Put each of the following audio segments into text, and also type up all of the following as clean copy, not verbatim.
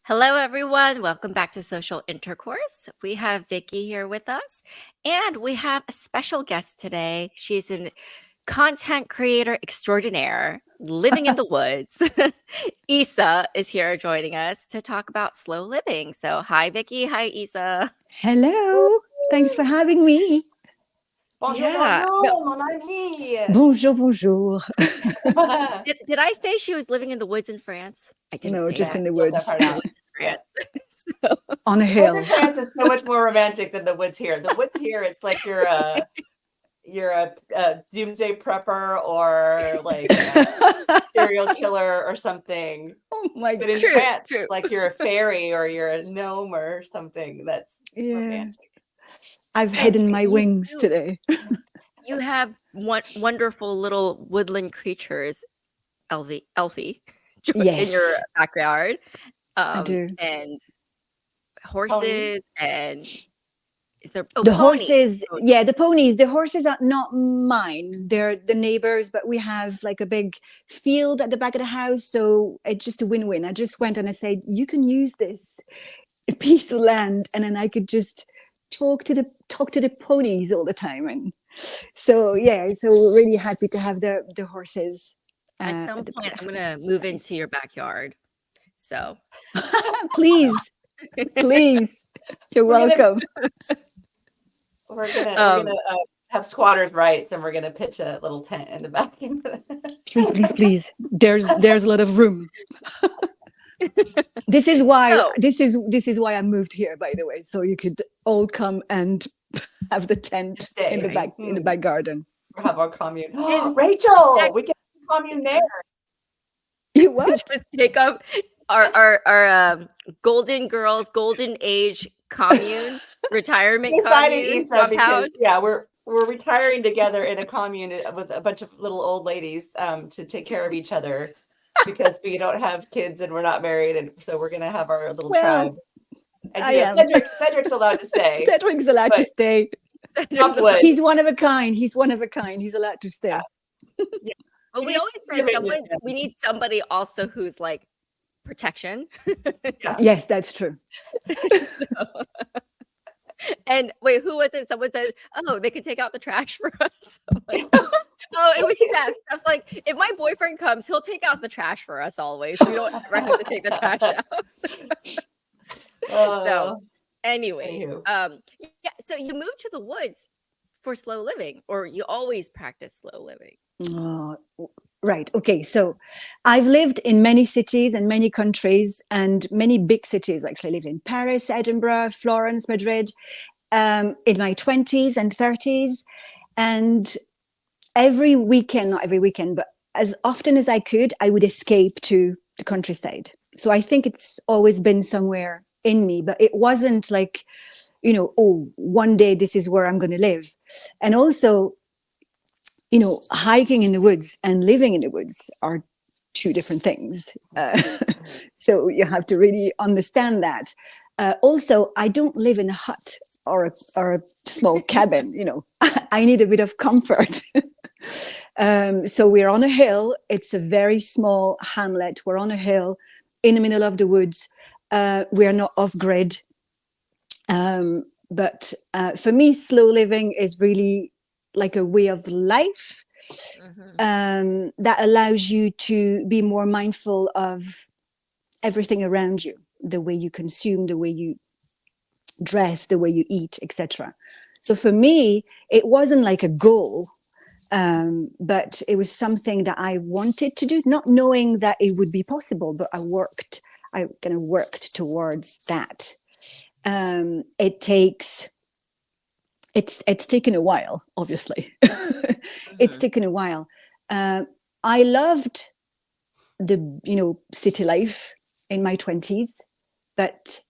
Hello, everyone. Welcome back to Social Intercourse. We have Vicky here with us, and we have a special guest today. She's an content creator extraordinaire living in the woods. Issa is here joining us to talk about slow living. So, hi, Vicky. Hi, Issa. Hello. Thanks for having me. Bonjour, Yeah. No, bonjour, mon ami. Bonjour, bonjour. did I say she was living in the woods in France? I didn't No, say just that. in the Left that woods part In the out. woods in Yeah. France. So, on a The woods in hill. France is so much more romantic than the woods here. The woods here, it's like you're a doomsday prepper or like a serial killer or something. Oh my But in true, France, true. it's like you're a fairy or you're a gnome or something that's Yeah. romantic. I've So, hidden my you wings today. You have wonderful little woodland creatures, Elfie, in your Yes, backyard, I do. and Ponies. horses, and is there The ponies? horses, Oh, yeah, the ponies. The horses are not mine. They're the neighbors, but we have like a big field at the back of the house. So it's just a win-win. I just went and I said, you can use this piece of land, and then I could just talk to the ponies all the time. And so yeah, so really happy to have the horses at some at the back point, of the I'm house. gonna move into your backyard. So, Please, please, you're We're gonna welcome. we're gonna um, have squatters' rights, and we're gonna pitch a little tent in the back. Please, please, please. There's a lot of room. This is why so this is why I moved here, by the way, so you could all come and have the tent in Stay. the right, back garden. We'll have our commune. and Rachel, that we get a commune there. You just what? take up our Golden Girls Golden Age commune retirement Beside and commune Issa, clubhouse. because yeah, we're retiring together in a commune with a bunch of little old ladies to take care of each other because we don't have kids and we're not married, and so we're gonna have our little Well, tribe. And I you know, am. Cedric's allowed to stay, Cedric's allowed to but stay. There's a lot. Hopwood, He's one of a kind. He's one of a kind. He's allowed to yeah, stay. yeah, But we we need always to said give it we need somebody also who's like protection. yeah. Yes, that's true. So, and wait, who was it? Someone said, "Oh, they can take out the trash for us." I'm like, "Oh, it was Steph." Steph's like, "If my boyfriend comes, he'll take out the trash for us always. We don't ever have to take the trash out." So, uh, anyways, Anywho. yeah. So you moved to the woods for slow living, or you always practice slow living? Oh, right. Okay. So I've lived in many cities and many countries and many big cities. Actually, I lived in Paris, Edinburgh, Florence, Madrid, in my 20s and 30s. And every weekend, not every weekend, but as often as I could, I would escape to the countryside. So I think it's always been somewhere in me, but it wasn't like, oh, one day this is where I'm going to live. And also, hiking in the woods and living in the woods are two different things. So you have to really understand that. Also, I don't live in a hut or a small cabin. I need a bit of comfort. So we're on a hill. It's a very small hamlet. We're on a hill in the middle of the woods. We are not off grid. But for me, slow living is really like a way of life Hmm. that allows you to be more mindful of everything around you, the way you consume, the way you dress, the way you eat, etc. So for me, it wasn't like a goal, but it was something that I wanted to do, not knowing that it would be possible, but I kind of worked towards that. It takes it's taken a while, obviously. It's Hmm. taken a while. I loved the city life in my 20s, but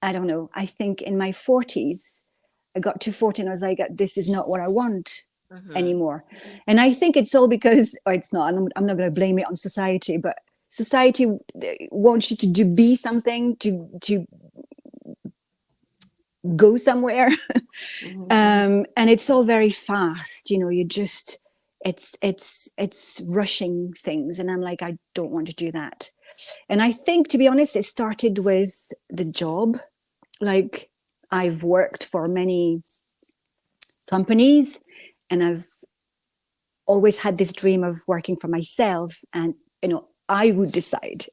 I don't know, I think in my 40s I got to 40 and I was like, this is not what I want Hmm. anymore. And I think it's all because, oh, it's not, I'm not going to blame it on society, but society wants you to be something, to go somewhere. And it's all very fast, you just it's rushing things, and I'm like, I don't want to do that. And I think, to be honest, it started with the job. Like, I've worked for many companies, and I've always had this dream of working for myself. And, I would decide.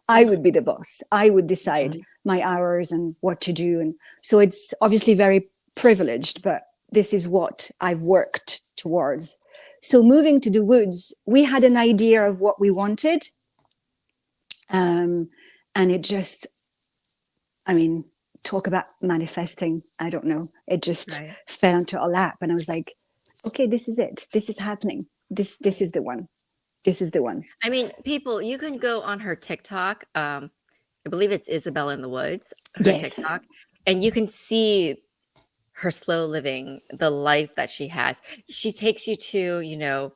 I would be the boss. I would decide Mhm. my hours and what to do. And so it's obviously very privileged, but this is what I've worked towards. So moving to the woods, we had an idea of what we wanted. And it just, I mean, talk about manifesting. I don't know. It just Right. fell into our lap. And I was like, okay, this is it. This is happening. This is the one. This is the one. I mean, people, you can go on her TikTok. I believe it's Isabel in the Woods, her Yes. TikTok, and you can see her slow living, the life that she has. She takes you to,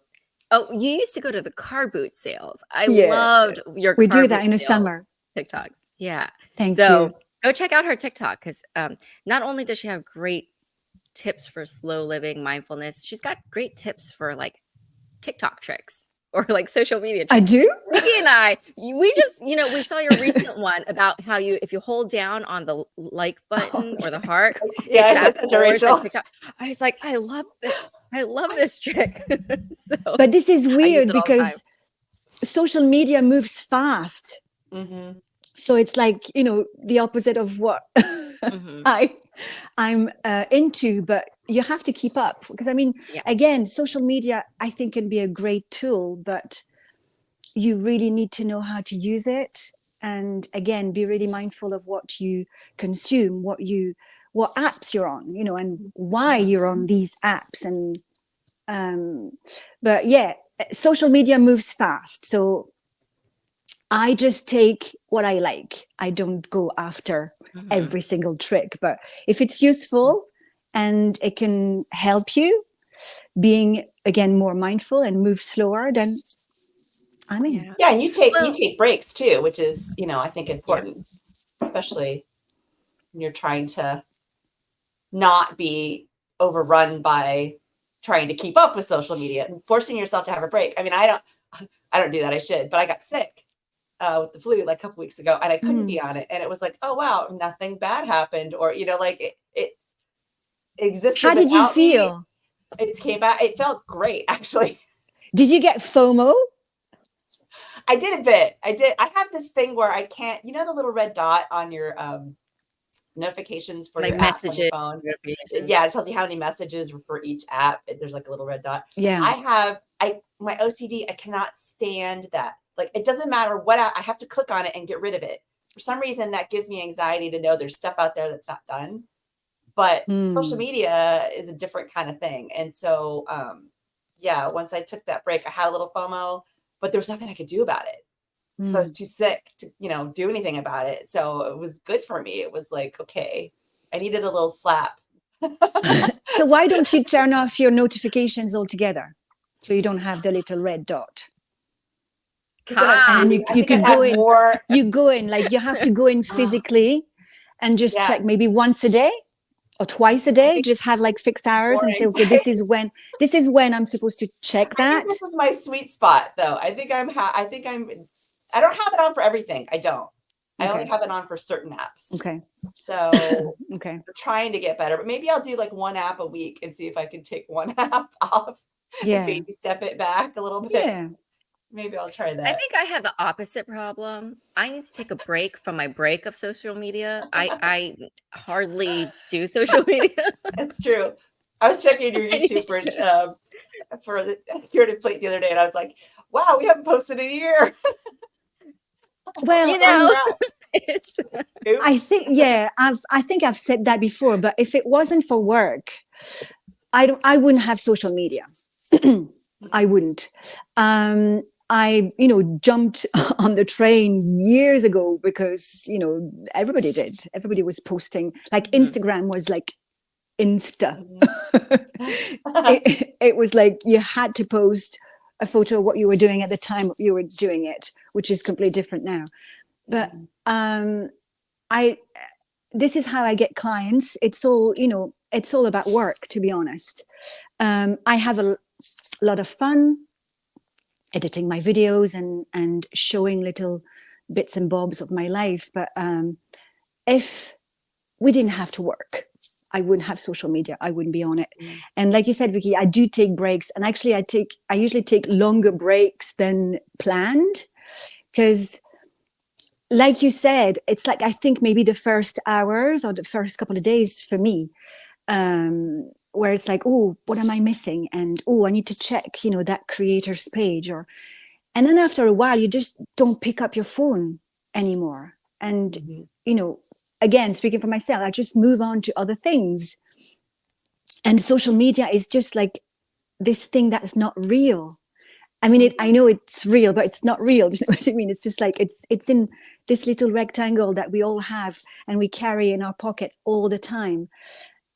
oh, you used to go to the car boot sales. I Yeah. loved your We car do boot that in the sale summer. TikToks. Yeah. Thank So you. go check out her TikTok because not only does she have great tips for slow living, mindfulness, she's got great tips for like TikTok tricks or like social media I tricks. do. Vicky and I, we just, we saw your recent one about how if you hold down on the like Oh, button or the yeah. heart, Yeah, it I said fast that to forwards like Rachel. TikTok. I was like, I love this. I love this trick. So But this is I use weird it all the time. because social media moves fast. Hmm. So it's like, the opposite of what Hmm. I I'm into, but you have to keep up because I mean, Yeah. again, social media I think can be a great tool, but you really need to know how to use it, and again, be really mindful of what you consume, what apps you're on, and why you're on these apps, and but yeah, social media moves fast, so I just take what I like. I don't go after Hmm. every single trick, but if it's useful and it can help you being again more mindful and move slower, then I'm in. Yeah. Yeah, and you Well, take breaks too, which is, I think yeah. important, especially when you're trying to not be overrun by trying to keep up with social media and forcing yourself to have a break. I mean, I don't do that. I should, but I got sick with the flu like a couple weeks ago, and I couldn't Mm. be on it. And it was like, oh wow, nothing bad happened, or like it existed How did you without me. feel? It came back. It felt great, actually. Did you get FOMO? I did a bit. I did. I have this thing where I can't. The little red dot on your notifications for Like your apps on your messages, phone. Yeah, notifications. it tells you how many messages for each app. There's like a little red dot. Yeah. My OCD, I cannot stand that. Like, it doesn't matter what I have to click on it and get rid of it. For some reason, that gives me anxiety to know there's stuff out there that's not done. But social Mm. media is a different kind of thing. And so, yeah, once I took that break, I had a little FOMO, but there was nothing I could do about it because I was Mm. too sick to, do anything about it. So it was good for me. It was like, okay, I needed a little slap. So why don't you turn off your notifications altogether so you don't have the little red dot? Because then Ha! And you I you think I'd could go have in, more. like you have to go in physically and just Yeah, check maybe once a day or twice a I day. think Just have like fixed hours more and say, okay, anxiety. this is when I'm supposed to check I think that. this is my sweet spot, though. I don't have it on for everything. I don't. I only Okay. have it on for certain apps. Okay. So Okay. we're trying to get better, but maybe I'll do like one app a week and see if I can take one app off and Yeah. baby step it back a little bit. Yeah. Maybe I'll try I that. think I have the opposite problem. I need to take a break from my break of social media. I hardly do social media. It's true. I was checking your I need YouTube to- for the curative plate the other day, and I was like, "Wow, we haven't posted in a year." Well, you Oh know, crap! it's I Oops. think, yeah, I think I've said that before, but if it wasn't for work, I wouldn't have social media. I wouldn't. I jumped on the train years ago because, everybody did. Everybody was posting. Like Mhm. Instagram was like Insta. Mhm. it was like you had to post a photo of what you were doing at the time you were doing it, which is completely different now. But Mhm. I this is how I get clients. It's all about work, to be honest. I have a lot of fun. editing my videos and showing little bits and bobs of my life. But if we didn't have to work, I wouldn't have social media. I wouldn't be on it. And like you said, Vicky, I do take breaks, and actually, I usually take longer breaks than planned, because, like you said, it's like I think maybe the first hours or the first couple of days for me, where it's like, oh, what am I missing? And oh, I need to check, that creator's page, and then after a while, you just don't pick up your phone anymore. And again, speaking for myself, I just move on to other things. And social media is just like this thing that's not real. I mean, I know it's real, but it's not real. You know what I mean? It's just like it's in this little rectangle that we all have and we carry in our pockets all the time.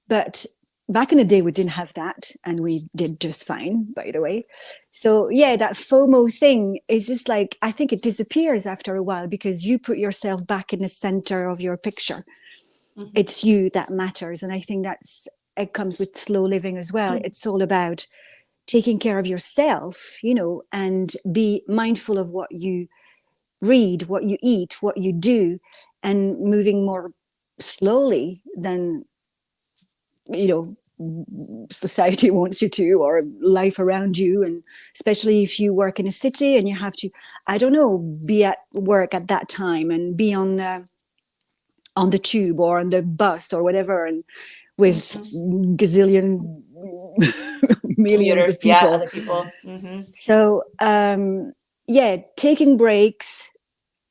But back in the day, we didn't have that, and we did just fine, by the way. So yeah, that FOMO thing is just like, I think it disappears after a while because you put yourself back in the center of your picture. It's you that matters. And I think it comes with slow living as well. It's all about taking care of yourself, and be mindful of what you read, what you eat, what you do, and moving more slowly than, society wants you to, or life around you. And especially if you work in a city and you have to, I don't know, be at work at that time and be on the tube or on the bus or whatever, and with gazillion millions of Commuters, yeah, people. other people. So yeah, taking breaks.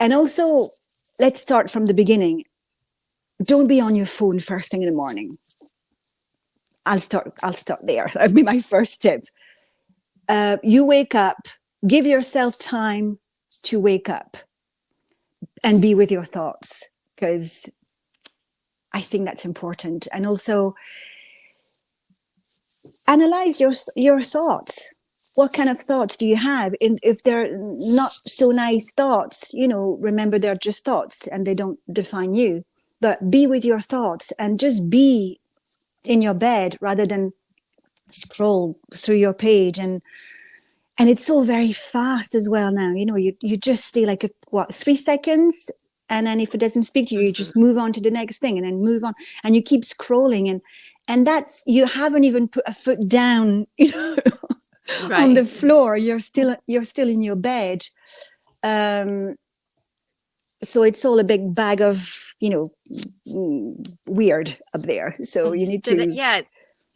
And also, let's start from the beginning. Don't be on your phone first thing in the morning. I'll start there. That'd be my first tip. You wake up, give yourself time to wake up and be with your thoughts, because I think that's important. And also analyze your thoughts. What kind of thoughts do you have? And if they're not so nice thoughts, remember they're just thoughts and they don't define you. But be with your thoughts and just be in your bed rather than scroll through your page. And it's all very fast as well now. You just stay like 3 seconds, and then if it doesn't speak to you, you just move on to the next thing, and then move on, and you keep scrolling, and that's, you haven't even put a foot down, on the floor. You're still in your bed. So it's all a big bag of weird up there. So you need So that, to. yeah,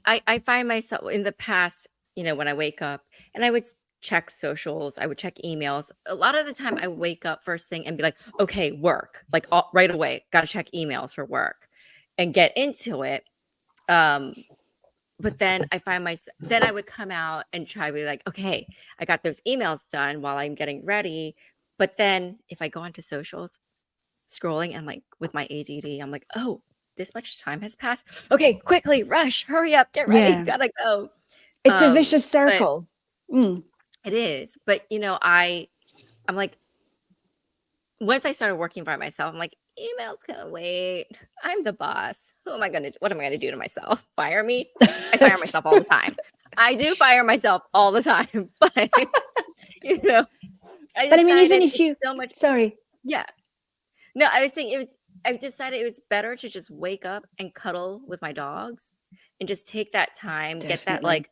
I find myself in the past, when I wake up and I would check socials, I would check emails. A lot of the time I wake up first thing and be like, okay, work, like right away, got to check emails for work and get into it. But then I find myself, then I would come out and try to be like, okay, I got those emails done while I'm getting ready. But then if I go onto socials, scrolling, and like with my ADD, I'm like, oh, this much time has passed. Okay, quickly, rush, hurry up, get ready, Yeah, gotta go. it's a vicious But circle. it is. But I'm like, once I started working by myself, I'm like, emails can wait. I'm the boss. What am I gonna do to myself? Fire me? I fire myself all the time. I do fire myself all the time, but I But I mean, even decided if it's you, so much. sorry. Yeah. No, I was saying I decided it was better to just wake up and cuddle with my dogs and just take that time, get that Definitely. like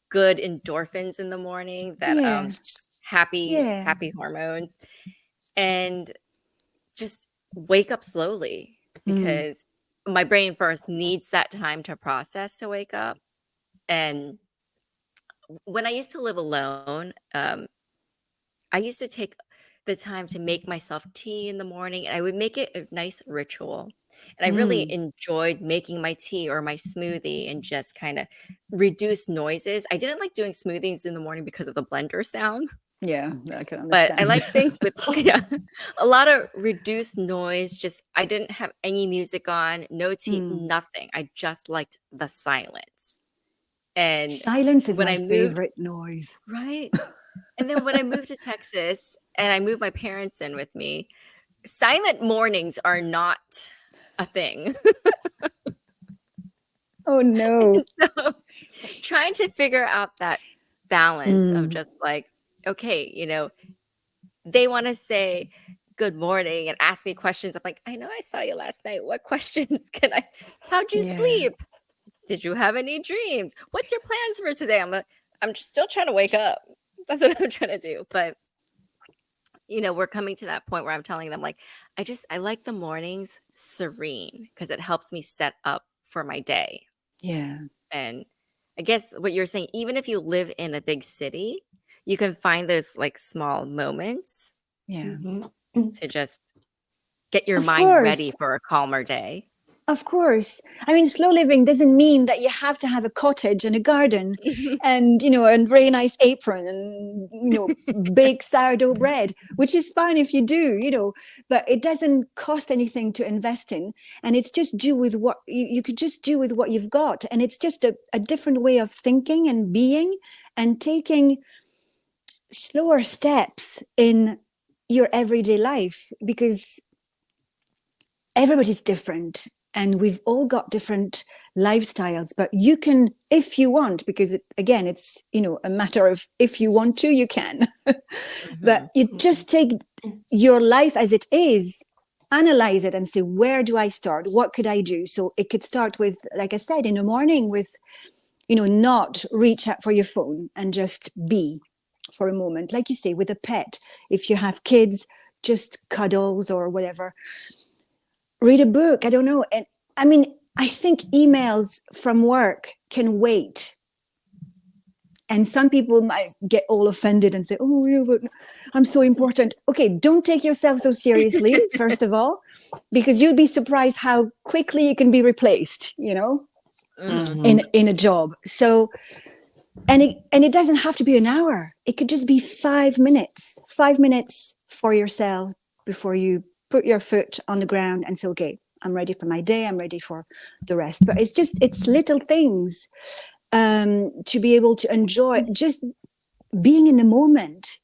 good endorphins in the morning, that Yeah. Yeah. happy hormones, and just wake up slowly, because my brain first needs that time to process to wake up. And when I used to live alone, I used to take the time to make myself tea in the morning, and I would make it a nice ritual. And I really enjoyed making my tea or my smoothie and just kind of reduce noises. I didn't like doing smoothies in the morning because of the blender sound, Yeah, I can but I understand. like things with yeah, a lot of reduced noise. Just I didn't have any music on, no tea, nothing. I just liked the silence. And Silence is when my I moved, favorite noise. right? And then when I moved to Texas and I moved my parents in with me, silent mornings are not a thing. Oh no. So trying to figure out that balance of just like okay, they want to say good morning and ask me questions. I'm like, I know I saw you last night. What questions can I? How'd you Yeah. sleep? Did you have any dreams? What's your plans for today? I'm still trying to wake up. That's what I'm trying to do. But we're coming to that point where I'm telling them like, I like the mornings serene because it helps me set up for my day. Yeah. And I guess what you're saying, even if you live in a big city, you can find those like small moments Yeah. to just get your Of mind ready course. for a calmer day. Of course. I mean, slow living doesn't mean that you have to have a cottage and a garden and, and very nice apron and, bake sourdough bread, which is fine if you do, but it doesn't cost anything to invest in. And it's just do with what you could just do with what you've got. And it's just a different way of thinking and being and taking slower steps in your everyday life because everybody's different and we've all got different lifestyles, but you can, if you want, because again it's a matter of if you want to you can. But Mhm. you just take your life as it is, analyze it and say, where do I start, what could I do? So it could start with, like I said, in the morning with not reach out for your phone and just be for a moment, like you say, with a pet. If you have kids, just cuddles or whatever, read a book. I don't know. And I mean, I think emails from work can wait. And some people might get all offended and say, oh, yeah, but I'm so important. Okay, don't take yourself so seriously, first of all, because you'll be surprised how quickly you can be replaced, Mhm. in a job. So, and it doesn't have to be an hour. It could just be 5 minutes, 5 minutes for yourself before you put your foot on the ground and say, okay, I'm ready for my day. I'm ready for the rest. But it's little things to be able to enjoy just being in the moment.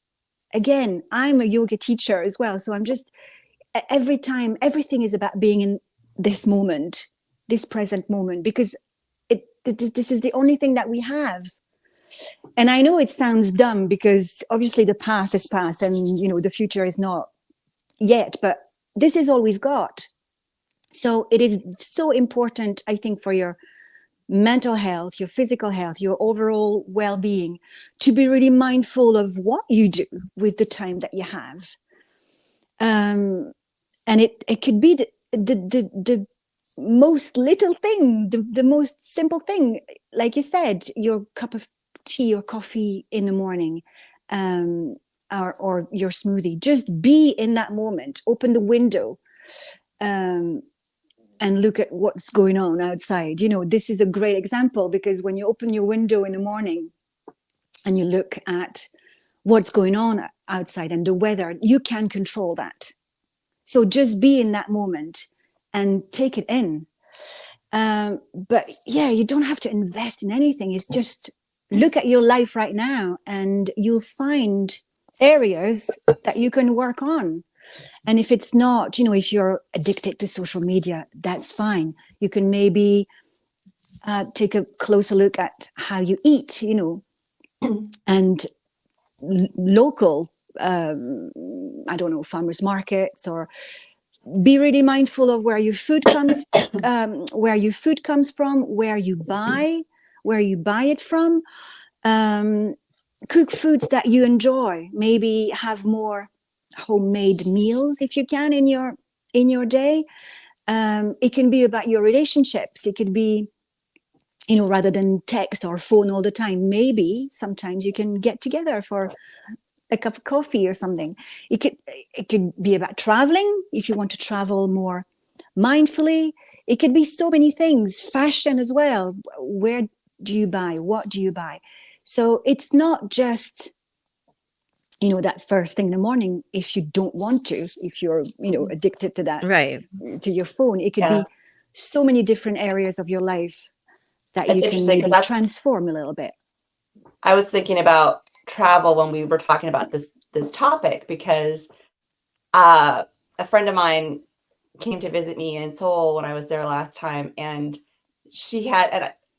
Again, I'm a yoga teacher as well. So I'm just, every time, everything is about being in this moment, this present moment, because this is the only thing that we have. And I know it sounds dumb because obviously the past is past and the future is not yet, but this is all we've got. So it is so important, I think, for your mental health, your physical health, your overall well-being, to be really mindful of what you do with the time that you have. And it could be the most little thing, the most simple thing, like you said, your cup of tea or coffee in the morning, um, or your smoothie. Just be in that moment. Open the window, um, and look at what's going on outside. This is a great example because when you open your window in the morning and you look at what's going on outside and the weather, you can control that. So just be in that moment and take it in. But yeah, you don't have to invest in anything. It's just look at your life right now and you'll find areas that you can work on. And if it's not, if you're addicted to social media, that's fine. You can maybe take a closer look at how you eat, and local, I don't know, farmers markets, or be really mindful of where your food comes from, where you buy it from. Um, Cook foods that you enjoy. Maybe have more homemade meals if you can in your day. It can be about your relationships. It could be, rather than text or phone all the time. Maybe sometimes you can get together for a cup of coffee or something. It could be about traveling if you want to travel more mindfully. It could be so many things. Fashion as well. Where do you buy? What do you buy? So it's not just that first thing in the morning. If you don't want to, if you're addicted to that, Right. to your phone, it could Yeah. be so many different areas of your life that It's you can interesting because maybe that's transform a little bit. I was thinking about travel when we were talking about this topic because uh, a friend of mine came to visit me in Seoul when I was there last time, and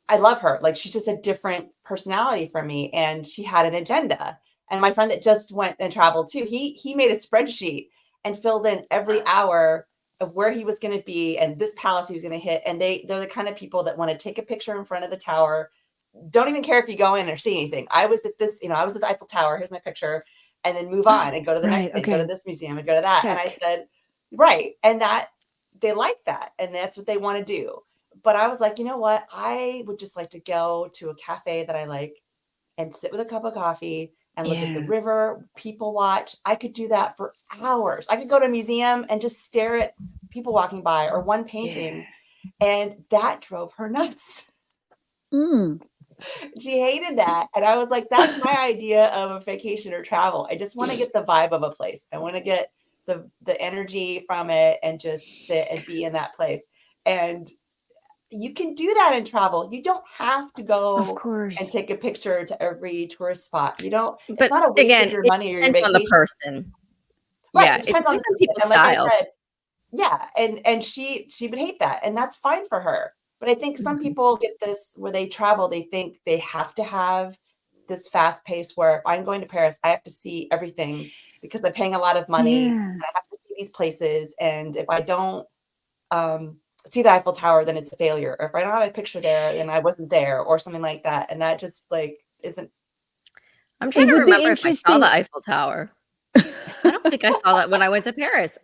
I love her. Like she's just a different personality from me, and she had an agenda. And my friend that just went and traveled too, he made a spreadsheet and filled in every hour of where he was going to be and this palace he was going to hit. And they're the kind of people that want to take a picture in front of the tower. Don't even care if you go in or see anything. I was at this, I was at the Eiffel Tower. Here's my picture. And then move on and go to the next thing, go to this museum and go to that. Check. And I said, right. And that they like that. And that's what they want to do. But I was like, you know what? I would just like to go to a cafe that I like and sit with a cup of coffee and look at the river, people watch. I could do that for hours. I could go to a museum and just stare at people walking by or one painting. And that drove her nuts. She hated that. And I was like, that's my idea of a vacation or travel. I just want to get the vibe of a place. I want to get the energy from it and just sit and be in that place. And you can do that in travel. You don't have to go and take a picture to every tourist spot. You don't, it's not a waste of your money or your vacation. On the person. Right. Yeah, it depends on people's and like style. I said, yeah. And she would hate that. And that's fine for her. But I think some people get this where they travel, they think they have to have this fast pace where if I'm going to Paris, I have to see everything because I'm paying a lot of money. And I have to see these places. And if I don't see the Eiffel Tower, then it's a failure. Or if I don't have a picture there, then I wasn't there or something like that. And that just like isn't. I'm trying to remember if I saw the Eiffel Tower. I don't think I saw that when I went to Paris.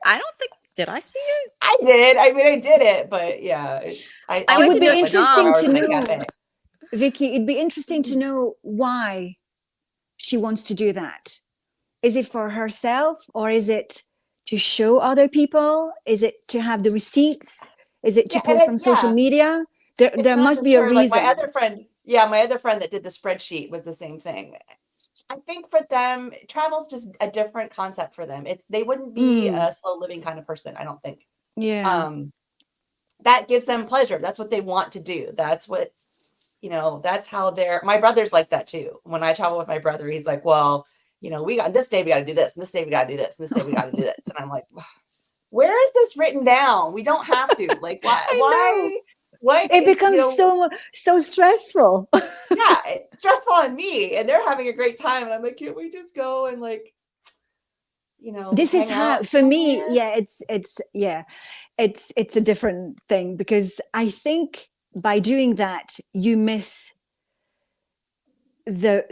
Did I see it? I did. I mean, I did it, but yeah. It would be interesting to know, Vicky, it'd be interesting to know why she wants to do that. Is it for herself or is it to show other people? Is it to have the receipts? Is it to post on social media? There must be a reason. Like my other friend that did the spreadsheet was the same thing. I think for them, travel's just a different concept for them. They wouldn't be a slow living kind of person, I don't think. Yeah. That gives them pleasure. That's what they want to do. That's what, that's how my brother's like that too. When I travel with my brother, he's like, well, we got this day, we got to do this, and this day we got to do this, and this day we got to do this. And I'm like, where is this written down? We don't have to. Like, why? What? It becomes so stressful. Yeah, it's stressful on me, and they're having a great time, and I'm like, can't we just go and like, this is how for me. Yeah, it's a different thing because I think by doing that you miss the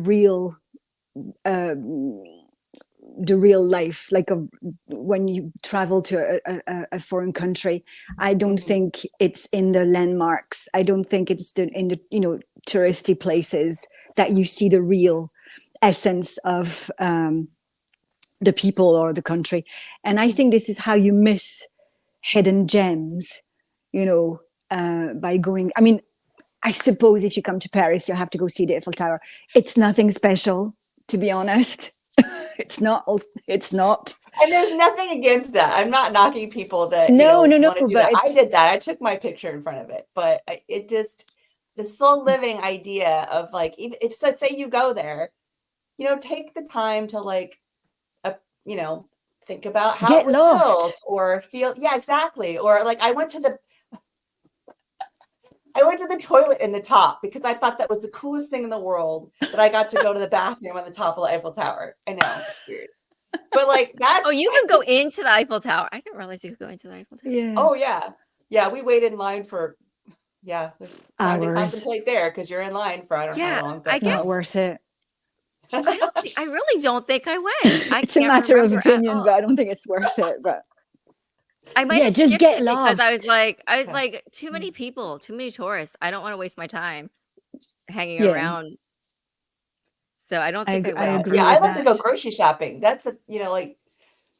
real the real life, like when you travel to a foreign country. I don't think it's in the landmarks. I don't think it's in the touristy places that you see the real essence of the people or the country. And I think this is how you miss hidden gems, by going. I mean, I suppose if you come to Paris, you have to go see the Eiffel Tower. It's nothing special, to be honest. It's not. And there's nothing against that. I'm not knocking people that no. want to do that. I did that. I took my picture in front of it, but it just the soul living idea of like, if so, say you go there, take the time to like, think about how it was built or feel. Yeah, exactly. Or like I went to the toilet in the top because I thought that was the coolest thing in the world that I got to go to the bathroom on the top of the Eiffel Tower. I know, it's weird. But like that's... Oh, you can go into the Eiffel Tower. I didn't realize you could go into the Eiffel Tower. Yeah. Oh, yeah. Yeah, we waited in line for, time to hours. contemplate there because you're in line for I don't know how long. But I guess not worth it. I really don't think I went. It's a matter of opinion, but I don't think it's worth it. But I might have just get lost because I was Okay. like, too many people, too many tourists. I don't want to waste my time hanging around. So I don't think I agree. Yeah, with I love that. to go grocery shopping. That's like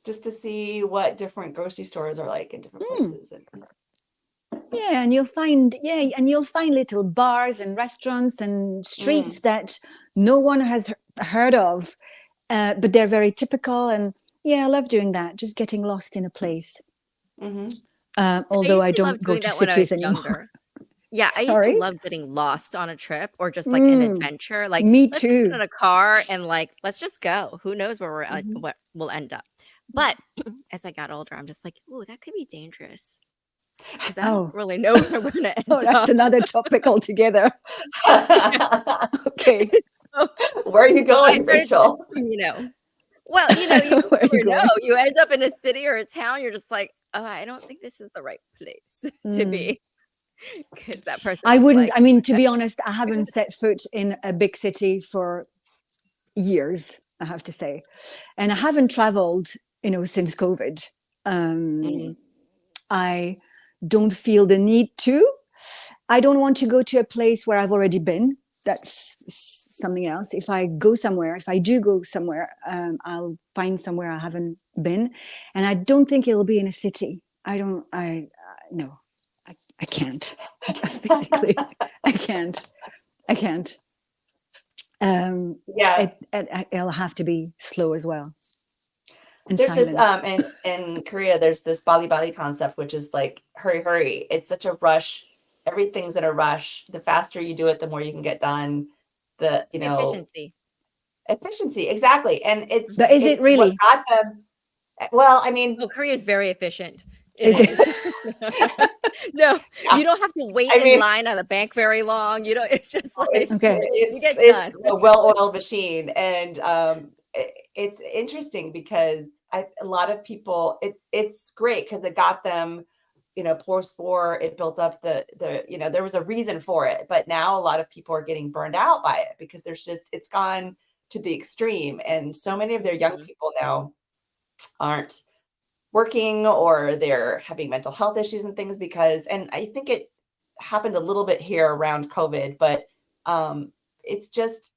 just to see what different grocery stores are like in different places. Yeah, and you'll find little bars and restaurants and streets that no one has heard of, but they're very typical. And I love doing that. Just getting lost in a place. Although I don't go to cities anymore. Yeah, I used to love getting lost on a trip or just like an adventure. Like, me let's too. just get in a car and like, let's just go. Who knows where what we'll end up. But as I got older, I'm just like, ooh, that could be dangerous. Because I don't really know where we're going to end up. That's another topic altogether. Okay. Where are you I going, started Rachel? well, you Where are you never know. going? You end up in a city or a town, you're just like, "Oh, I don't think this is the right place to Mm. be," because that person I is wouldn't, like, I mean, to be honest, I haven't set foot in a big city for years, I have to say. And I haven't traveled, since COVID. Mhm. I don't feel the need to. I don't want to go to a place where I've already been. That's something else. If I go somewhere, if I do go somewhere, I'll find somewhere I haven't been. And I don't think it'll be in a city. No, I can't. Physically, I can't. I can't. Yeah. It'll have to be slow as well and There's this silent. in Korea, there's this Bali Bali concept, which is like hurry, hurry. It's such a rush. Everything's in a rush. The faster you do it, the more you can get done. The, efficiency. efficiency, exactly. And But is it it's what really? got them. Well, I mean, Oh, Korea is very efficient. It Is it? is. No, yeah, you don't have to wait I in mean, line at a bank very long, it's just like, it's Okay. you it's get it's done. a well-oiled machine, and it's interesting because a lot of people, it's great because it got them, post war, it built up there was a reason for it, but now a lot of people are getting burned out by it because it's gone to the extreme, and so many of their young Mhm. people now aren't working, or they're having mental health issues and things and I think it happened a little bit here around COVID, but it's just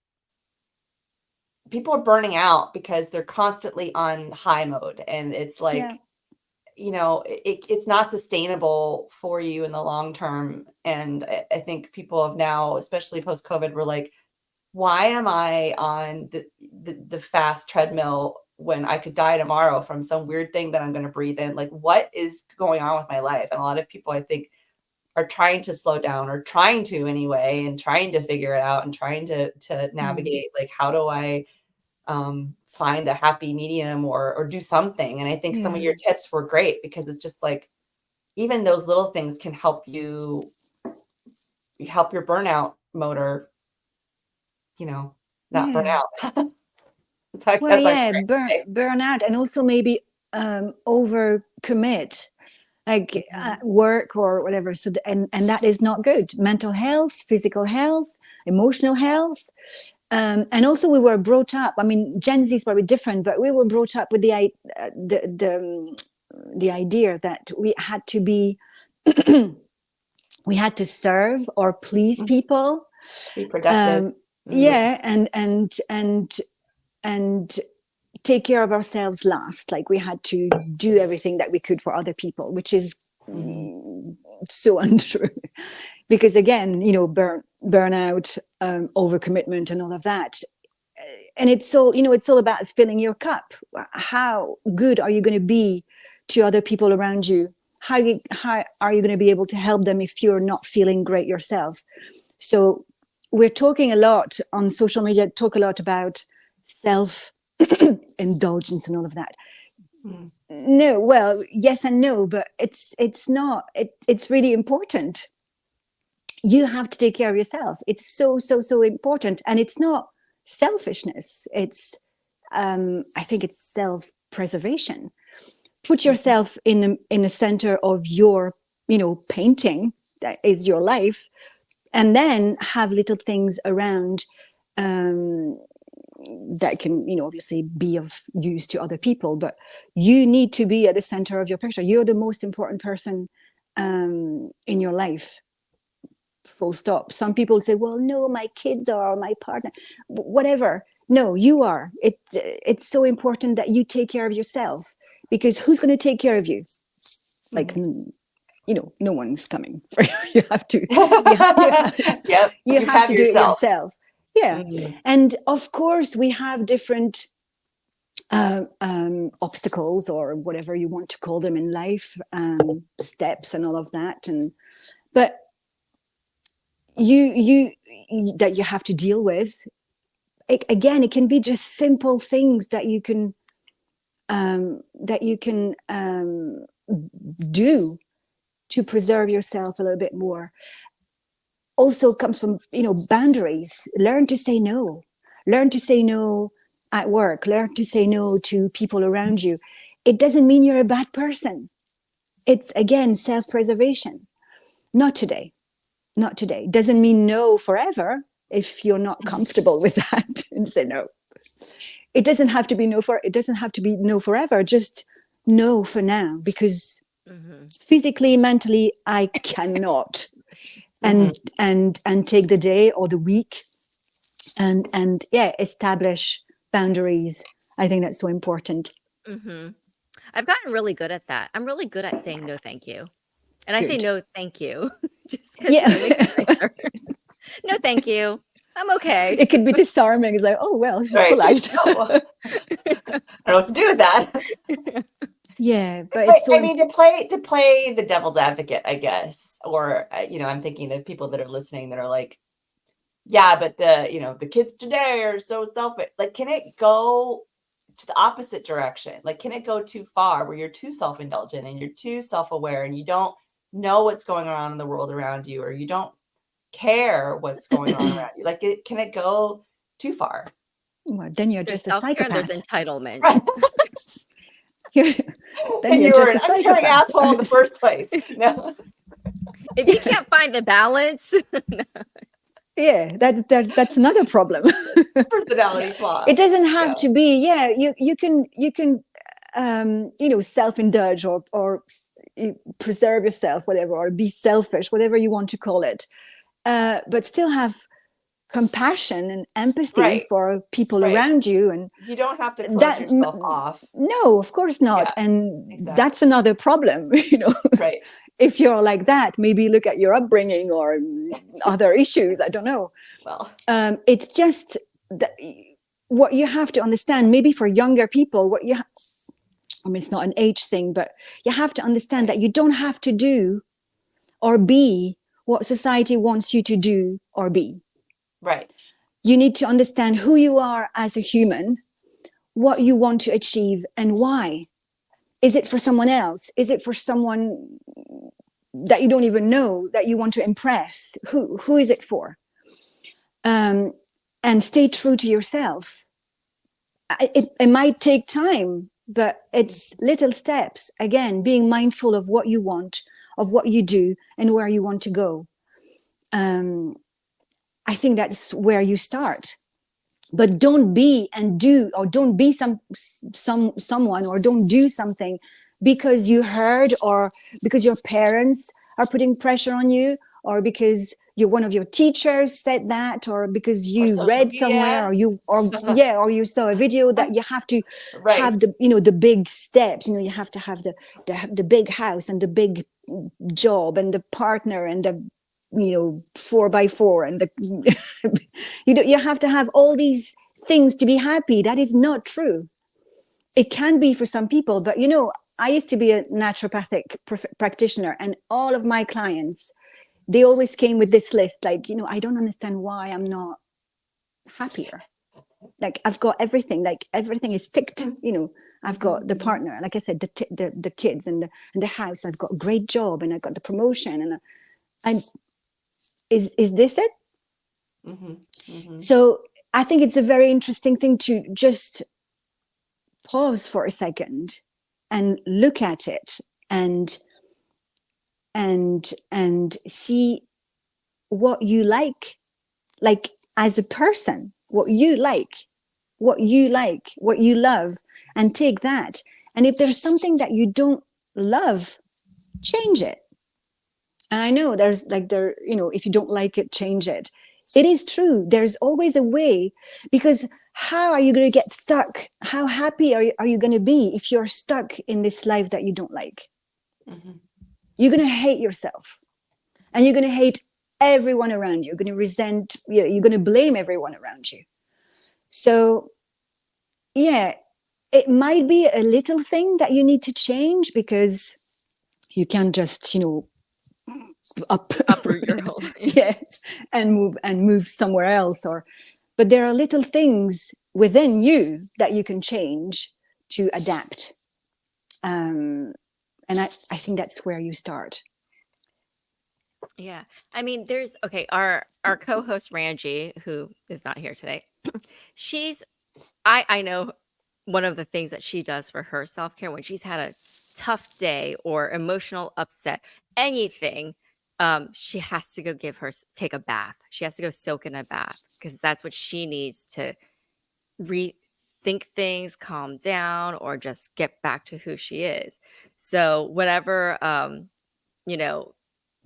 people are burning out because they're constantly on high mode, and it's Yeah. like, it's not sustainable for you in the long term. And I think people have now, especially post COVID, were like, why am I on the fast treadmill when I could die tomorrow from some weird thing that I'm going to breathe in? Like, what is going on with my life? And a lot of people, I think, are trying to slow down, or trying to anyway, and trying to figure it out, and trying to Mm. navigate, like, how do I find a happy medium, or do something? And I think some of Yeah. your tips were great because it's just like, even those little things can help your burnout motor, you know, not burn Yeah. out. That's Well, what I'm trying yeah, to say. burn out, and also maybe over commit, like Mhm. work or whatever. So, and that is not good. Mental health, physical health, emotional health. And also, we were brought up. I mean, Gen Z is probably different, but we were brought up with the idea that we had to be, we had to serve or please Mm. people. Be productive. Mm. Yeah, and take care of ourselves last. Like we had to do everything that we could for other people, which is Mhm. so untrue. Because again, burnout, overcommitment, and all of that. And it's all about filling your cup. How good are you going to be to other people around you? How are you going to be able to help them if you're not feeling great yourself? So we're talking a lot on social media, talk a lot about self indulgence and all of that. Mm. No, well, yes and no, but it's not. It's really important. You have to take care of yourself. It's so important, and it's not selfishness. It's I think it's self preservation. Put Mhm. yourself in the center of your painting that is your life, and then have little things around um, that can obviously be of use to other people, but you need to be at the center of your picture. You're the most important person in your life, full stop. Some people say, well, no, my kids are, or my partner, whatever. No, you are. It's so important that you take care of yourself, because who's going to take care of you? Like, Mhm. no one's coming for you. You have to, you Yep, you you have have to do it yourself. yourself. Yeah. Mhm. And of course we have different obstacles, or whatever you want to call them in life, steps and all of that. And but that you have to deal with. Again, it can be just simple things that you can do to preserve yourself a little bit more. Also comes from boundaries. Learn to say no. learn to say no at work, learn to say no to people around you. It doesn't mean you're a bad person. It's again self-preservation. Not today. Not today. Doesn't mean no forever if you're not comfortable with that and say no. It doesn't have to be no for it doesn't have to be no forever. Just no for now, because physically, mentally, I cannot. And take the day or the week and yeah, establish boundaries. I think that's so important. I've gotten really good at that. I'm really good at saying no, thank you. And I say Good. no, thank you, just because, Yeah. it makes it nicer. No, thank you. I'm okay. It could be disarming. It's like, oh well, he's Right. polite. Oh, I don't know what to do with that. Yeah, but But it's so I mean, to play the devil's advocate, I guess, or I'm thinking of people that are listening that are like, yeah, but the kids today are so selfish. Like, can it go to the opposite direction? Like, can it go too far where you're too self-indulgent and you're too self-aware and you don't know what's going on in the world around you, or you don't care what's going on around you? Like, can it go too far? well, then you're There's just a self-care and there's psychopath. entitlement. You're- then And you're you were just an a uncaring psychopath. asshole in the first place. No. If you can't find the balance, Yeah, that's another problem. Personality flaw. It doesn't have Yeah. to be. Yeah, you can self-indulge or preserve yourself, whatever, or be selfish, whatever you want to call it, but still have compassion and empathy Right. for people Right. around you. And You don't have to close that yourself off. no, of course not. Yeah, And that's exactly. another problem. Right. If you're like that, maybe look at your upbringing or other issues, I don't know. Well, It's just that what you have to understand, maybe for younger people, I mean, it's not an age thing, but you have to understand that you don't have to do or be what society wants you to do or be. right. You need to understand who you are as a human, what you want to achieve, and why. Is it for someone else? Is it for someone that you don't even know that you want to impress? Who is it for? And stay true to yourself. It might take time, but it's little steps. Again, being mindful of what you want, of what you do, and where you want to go. I think that's where you start. But don't be and do, or don't be someone, or don't do something because you heard, or because your parents are putting pressure on you, or because one of your teachers said that, or because Or you social read somewhere, media. or you saw a video that you have to Right. have the big steps. You have to have the big house and the big job and the partner and the 4x4 and the you have to have all these things to be happy. That is not true. It can be for some people, but I used to be a naturopathic practitioner, and all of my clients, they always came with this list, like, I don't understand why I'm not happier. Like, I've got everything, like everything is ticked. I've got the partner, like I said, the kids and the house. I've got a great job, and I got the promotion, and I'm is this it? So I think it's a very interesting thing to just pause for a second and look at it, and see what you like as a person, what you love, and take that. And if there's something that you don't love, change it. And I know there's like if you don't like it, change it. It is true. There's always a way, because how are you going to get stuck? How happy are you going to be if you're stuck in this life that you don't like? You're going to hate yourself, and you're going to hate everyone around you. You're going to resent, you're going to blame everyone around you. So, yeah, it might be a little thing that you need to change, because you can't just, uproot your whole. yeah, and move somewhere else. But there are little things within you that you can change to adapt. And I think that's where you start. Yeah. I mean, there's okay, our co-host Ranji, who is not here today. she's I know one of the things that she does for her self-care when she's had a tough day or emotional upset, anything, she has to go take a bath. She has to go soak in a bath because that's what she needs to rethink things, calm down, or just get back to who she is. So whenever you know,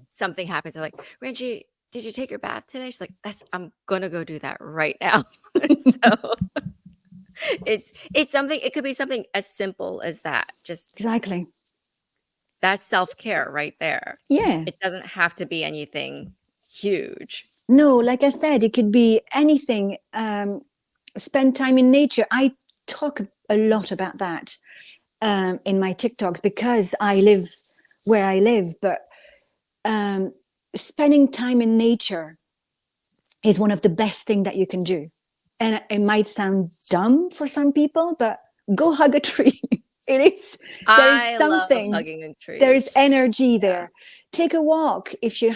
something happens, I'm like, Rangie, did you take your bath today? She's like, I'm gonna go do that right now. So it's something, it could be something as simple as that. Just Exactly. that's self-care right there. Yeah. It doesn't have to be anything huge. No, like I said, it could be anything. Spend time in nature. I talk a lot about that in my TikToks because I live where I live, but spending time in nature is one of the best thing that you can do. And it might sound dumb for some people, but go hug a tree. It is, there is I love something, hugging in there is trees. energy Yeah. there. Take a walk if you're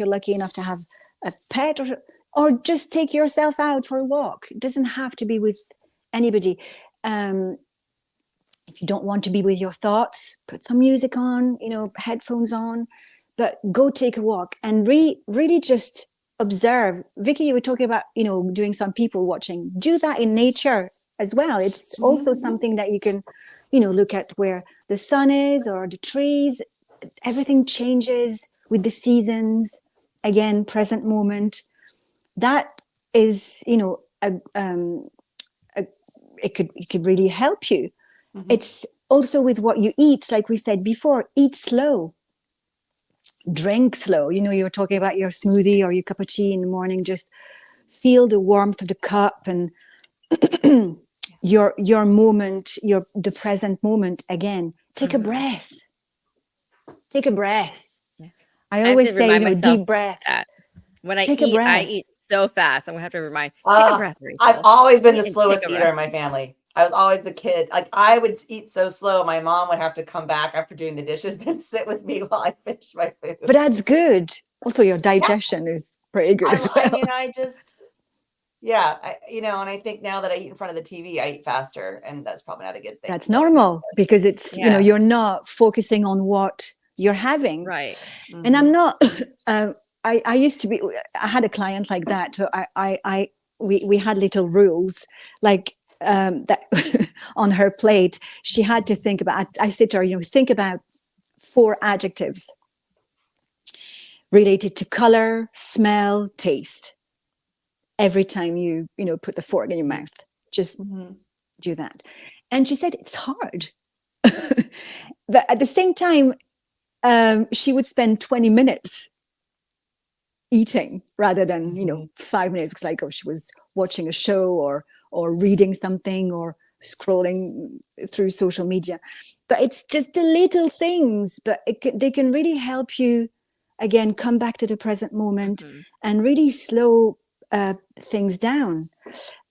lucky enough to have a pet, or just take yourself out for a walk. It doesn't have to be with anybody. Um, if you don't want to be with your thoughts, put some music on, headphones on, but go take a walk and really just observe. Vicky, you were talking about, doing some people watching. Do that in nature as well. It's also Mhm. something that you can, look at where the sun is or the trees. Everything changes with the seasons. Again, present moment. That is, it could really help you. Mhm. It's also with what you eat, like we said before. Eat slow, drink slow. You were talking about your smoothie or your cup of tea in the morning. Just feel the warmth of the cup and your moment, the present moment. Again, take a Mhm. breath. Take a breath. Yeah. I I have always to say, remind myself deep breaths. that when Take a I breath. eat so fast. I'm gonna have to remind, take a Uh, breath, I've Rachel. always been Eat the and take slowest a eater breath. in my family. I was always the kid. Like I would eat so slow, my mom would have to come back after doing the dishes and sit with me while I finished my But food. that's good. Also, your Yeah, digestion is pretty good as I well. mean, I just, yeah, and I think now that I eat in front of the TV, I eat faster, and that's probably not a good thing. That's So, normal because it's, Yeah. you're not focusing on what you're having. Right. And I'm mhm. not, I used to be, I had a client like that. So we had little rules like that on her plate. She had to think about, I said to her, think about 4 adjectives related to color, smell, taste. Every time you put the fork in your mouth, just Mhm. do that. And she said, it's hard. But at the same time, she would spend 20 minutes eating rather than Mhm. 5 minutes, because like, oh, she was watching a show or reading something or scrolling through social media. But it's just the little things, but they can really help you again come back to the present moment Mhm. and really slow things down.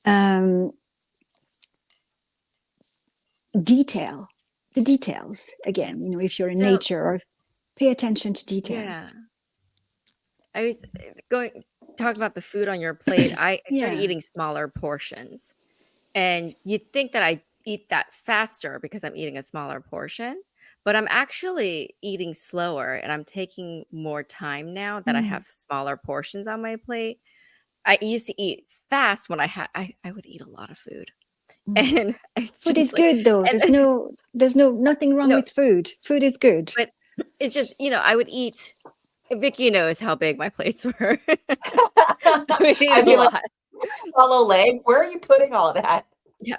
um, Detail the details again, if you're in So, nature, or pay attention to details. yeah. I was going talking about the food on your plate. I started Yeah. eating smaller portions. And you'd think that I eat that faster because I'm eating a smaller portion, but I'm actually eating slower and I'm taking more time now that I Mm. have smaller portions on my plate. I used to eat fast when I would eat a lot of food. Mm. And it's Food is just like good though. and There's nothing wrong no, with food. Food is good. but it's just, I would eat. Vicky knows how big my plates were. I would eat I'd a be like, lot. hollow leg. Where are you putting all that? Yeah.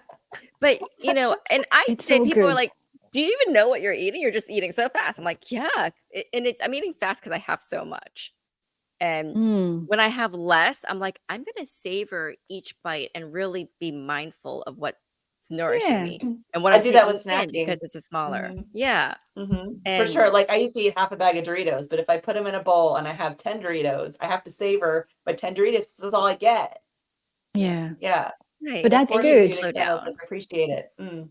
But, and I It's say so people are good. like, "Do you even know what you're eating? You're just eating so fast." I'm like, "Yeah." I'm eating fast because I have so much. And Mm. when I have less, I'm like, "I'm gonna savor each bite and really be mindful of what's nourishing Yeah. me and what I I'm do that taking with in snacking. because it's a smaller." Mhm. Yeah. For And sure. Like I used to eat half a bag of Doritos, but if I put them in a bowl and I have 10 Doritos, I have to savor my 10 Doritos 'cause that's all I get. Yeah. Yeah. But right, It that's it needs forces to you good. to slow kind of down. like appreciate it. Mm,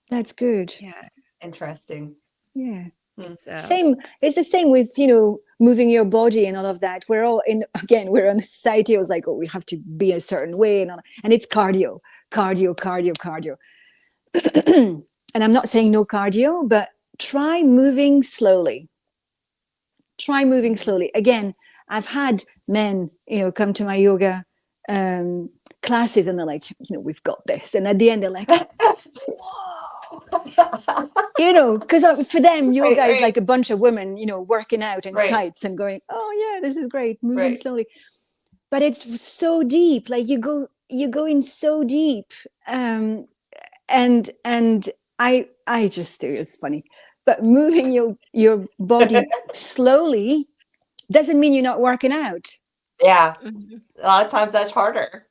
That's good. Yeah. interesting. Yeah. So Same. It's the same with, you know, moving your body and all of that. We're all in, again, we're in a society. It was like, oh, we have to be a certain way, and it's cardio, cardio, cardio, cardio. And I'm not saying no cardio, but try moving slowly. Try moving slowly. Again, I've had men, you know, come to my yoga classes, and they're like, you know, we've got this. And at the end, they're like, you know, because for them, yoga is like a bunch of women, you know, working out in tights and going, oh yeah, this is great, moving slowly. But it's so deep. Like you go in so deep. And I just do. It's funny. But moving your body slowly doesn't mean you're not working out. Yeah. A lot of times that's harder.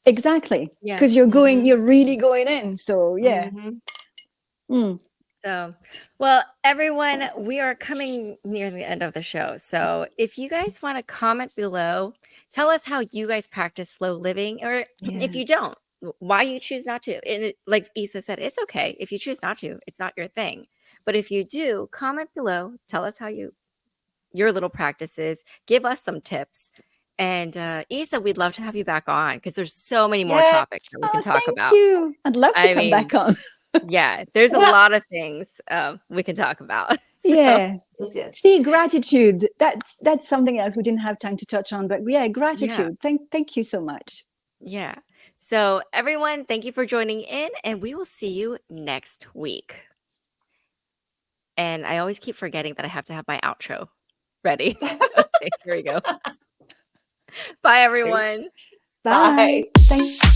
Exactly. Yeah. Because you're really going in. So yeah. So, well, everyone, we are coming near the end of the show. So, if you guys want to comment below, tell us how you guys practice slow living, or if you don't, why you choose not to. And like Issa said, it's okay if you choose not to. It's not your thing. But if you do, comment below. Tell us how your little practices. Give us some tips. And Issa, we'd love to have you back on because there's so many more topics that we can talk Thank about. you. I'd love to come back on. Yeah, there's a lot of things we can talk about. So, yeah. See, gratitude. That's something else we didn't have time to touch on, but yeah, gratitude. Thank you so much. Yeah. So everyone, thank you for joining in, and we will see you next week. And I always keep forgetting that I have to have my outro ready. Okay, here we go. Bye, everyone. Bye. Thank